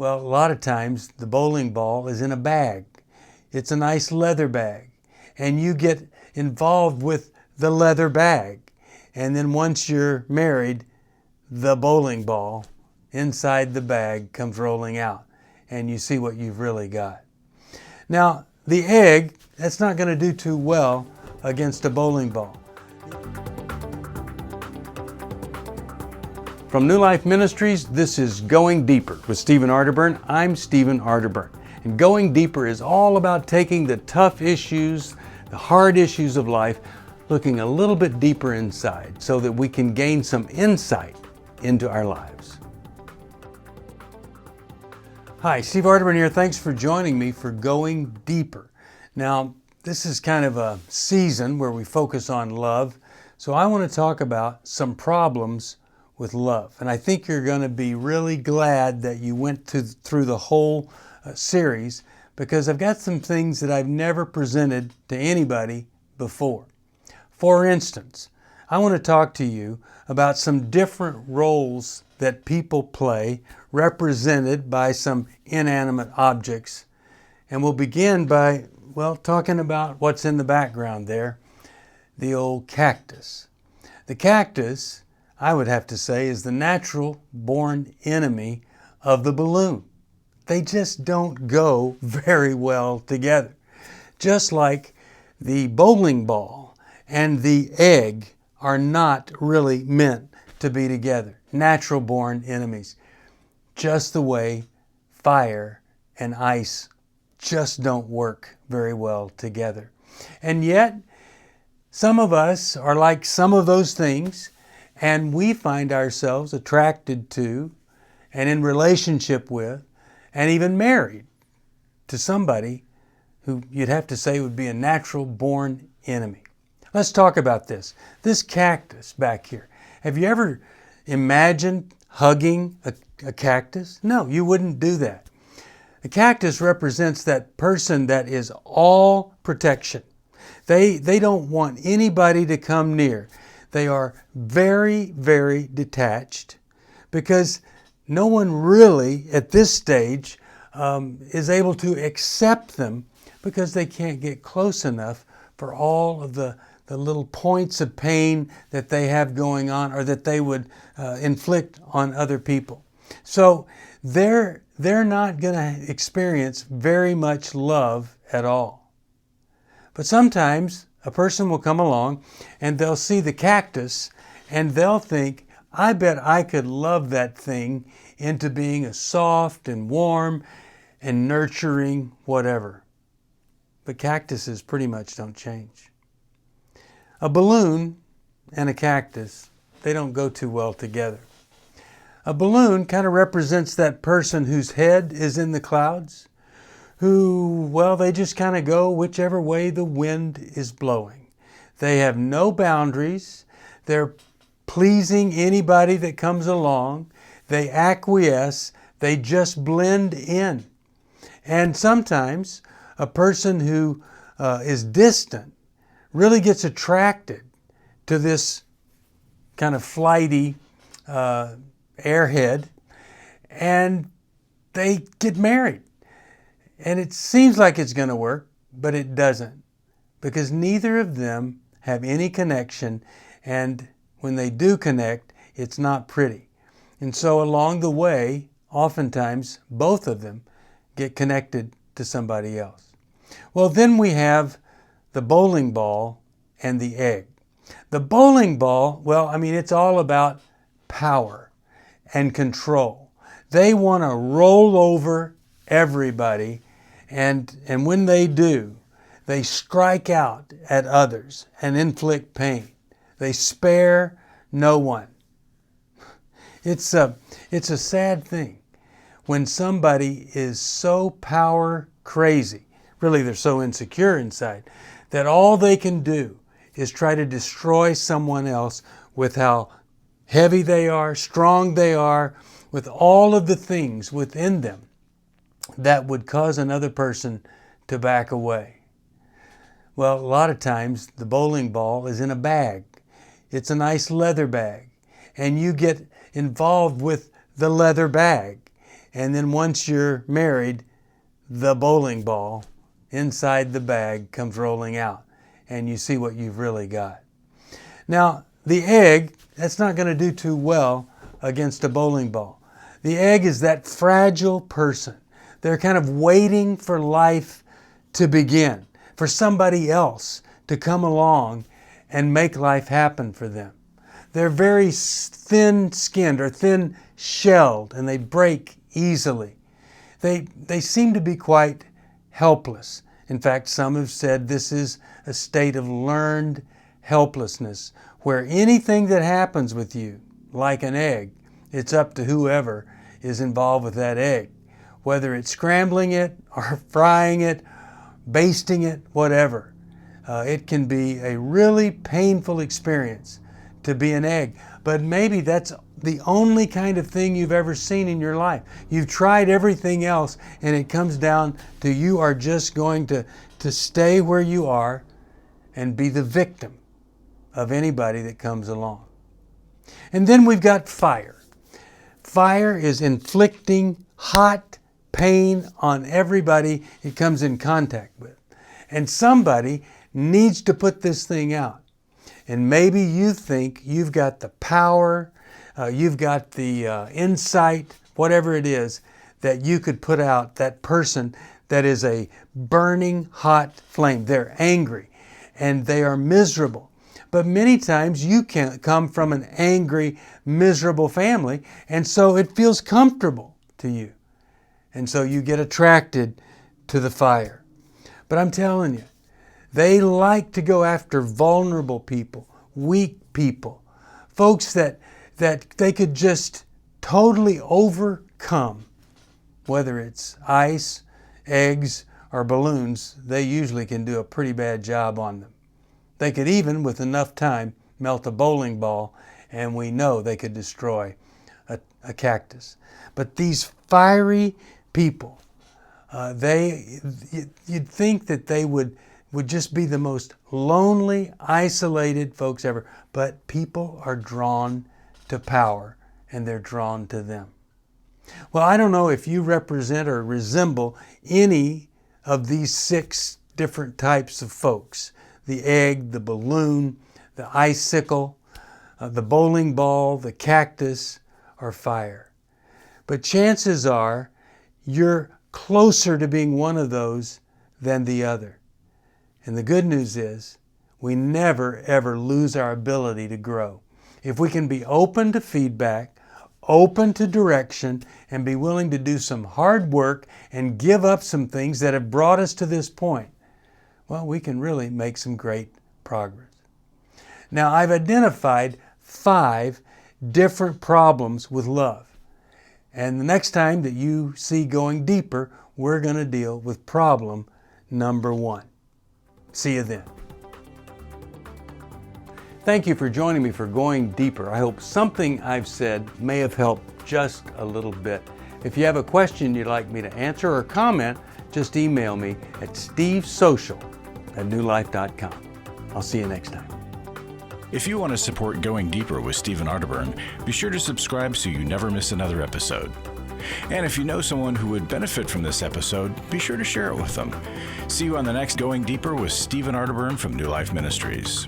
Well, a lot of times the bowling ball is in a bag. It's a nice leather bag. And you get involved with the leather bag. And then once you're married, the bowling ball inside the bag comes rolling out. And you see what you've really got. Now, the egg, that's not going to do too well against a bowling ball. From New Life Ministries, this is Going Deeper with Stephen Arterburn. I'm Stephen Arterburn. And Going Deeper is all about taking the tough issues, the hard issues of life, looking a little bit deeper inside so that we can gain some insight into our lives. Hi, Steve Arterburn here. Thanks for joining me for Going Deeper. Now, this is kind of a season where we focus on love, so I want to talk about some problems with love. And I think you're going to be really glad that you went through the whole series, because I've got some things that I've never presented to anybody before. For instance, I want to talk to you about some different roles that people play represented by some inanimate objects. And we'll begin by, talking about what's in the background there, the old cactus. The cactus, I would have to say, is the natural-born enemy of the balloon. They just don't go very well together. Just like the bowling ball and the egg are not really meant to be together. Natural-born enemies. Just the way fire and ice just don't work very well together. And yet, some of us are like some of those things, and we find ourselves attracted to and in relationship with and even married to somebody who you'd have to say would be a natural-born enemy. Let's talk about this. This cactus back here. Have you ever imagined hugging a cactus? No, you wouldn't do that. The cactus represents that person that is all protection. They don't want anybody to come near. They are very, very detached because no one really at this stage is able to accept them because they can't get close enough for all of the little points of pain that they have going on or that they would inflict on other people. So they're not going to experience very much love at all. But sometimes a person will come along and they'll see the cactus and they'll think, I bet I could love that thing into being a soft and warm and nurturing whatever. But cactuses pretty much don't change. A balloon and a cactus, they don't go too well together. A balloon kind of represents that person whose head is in the clouds, who, they just kind of go whichever way the wind is blowing. They have no boundaries. They're pleasing anybody that comes along. They acquiesce. They just blend in. And sometimes a person who is distant really gets attracted to this kind of flighty airhead, and they get married. And it seems like it's going to work, but it doesn't, because neither of them have any connection, and when they do connect, it's not pretty. And so along the way, oftentimes, both of them get connected to somebody else. Well, then we have the bowling ball and the egg. The bowling ball, it's all about power and control. They want to roll over everybody, and when they do, they strike out at others and inflict pain. They spare no one. It's a sad thing when somebody is so power crazy, really they're so insecure inside, that all they can do is try to destroy someone else with how heavy they are, strong they are, with all of the things within them that would cause another person to back away. Well, a lot of times the bowling ball is in a bag. It's a nice leather bag. And you get involved with the leather bag. And then once you're married, the bowling ball inside the bag comes rolling out, and you see what you've really got. Now, the egg, that's not going to do too well against a bowling ball. The egg is that fragile person. They're kind of waiting for life to begin, for somebody else to come along and make life happen for them. They're very thin-skinned or thin-shelled, and they break easily. They seem to be quite helpless. In fact, some have said this is a state of learned helplessness, where anything that happens with you, like an egg, it's up to whoever is involved with that egg. Whether it's scrambling it or frying it, basting it, whatever. It can be a really painful experience to be an egg. But maybe that's the only kind of thing you've ever seen in your life. You've tried everything else, and it comes down to you are just going to stay where you are and be the victim of anybody that comes along. And then we've got fire. Fire is inflicting hot pain on everybody it comes in contact with. And somebody needs to put this thing out. And maybe you think you've got the power, you've got the insight, whatever it is, that you could put out that person that is a burning hot flame. They're angry and they are miserable. But many times you can come from an angry, miserable family, and so it feels comfortable to you. And so you get attracted to the fire. But I'm telling you, they like to go after vulnerable people, weak people, folks that they could just totally overcome. Whether it's ice, eggs, or balloons, they usually can do a pretty bad job on them. They could even, with enough time, melt a bowling ball, and we know they could destroy a cactus. But these fiery people, you'd think that they would just be the most lonely, isolated folks ever. But people are drawn to power, and they're drawn to them. Well, I don't know if you represent or resemble any of these 6 different types of folks. The egg, the balloon, the icicle, the bowling ball, the cactus, or fire. But chances are you're closer to being one of those than the other. And the good news is we never, ever lose our ability to grow. If we can be open to feedback, open to direction, and be willing to do some hard work and give up some things that have brought us to this point, well, we can really make some great progress. Now, I've identified 5 different problems with love. And the next time that you see Going Deeper, we're going to deal with problem number 1. See you then. Thank you for joining me for Going Deeper. I hope something I've said may have helped just a little bit. If you have a question you'd like me to answer or comment, just email me at stevesocial@newlife.com. I'll see you next time. If you want to support Going Deeper with Stephen Arterburn, be sure to subscribe so you never miss another episode. And if you know someone who would benefit from this episode, be sure to share it with them. See you on the next Going Deeper with Stephen Arterburn from New Life Ministries.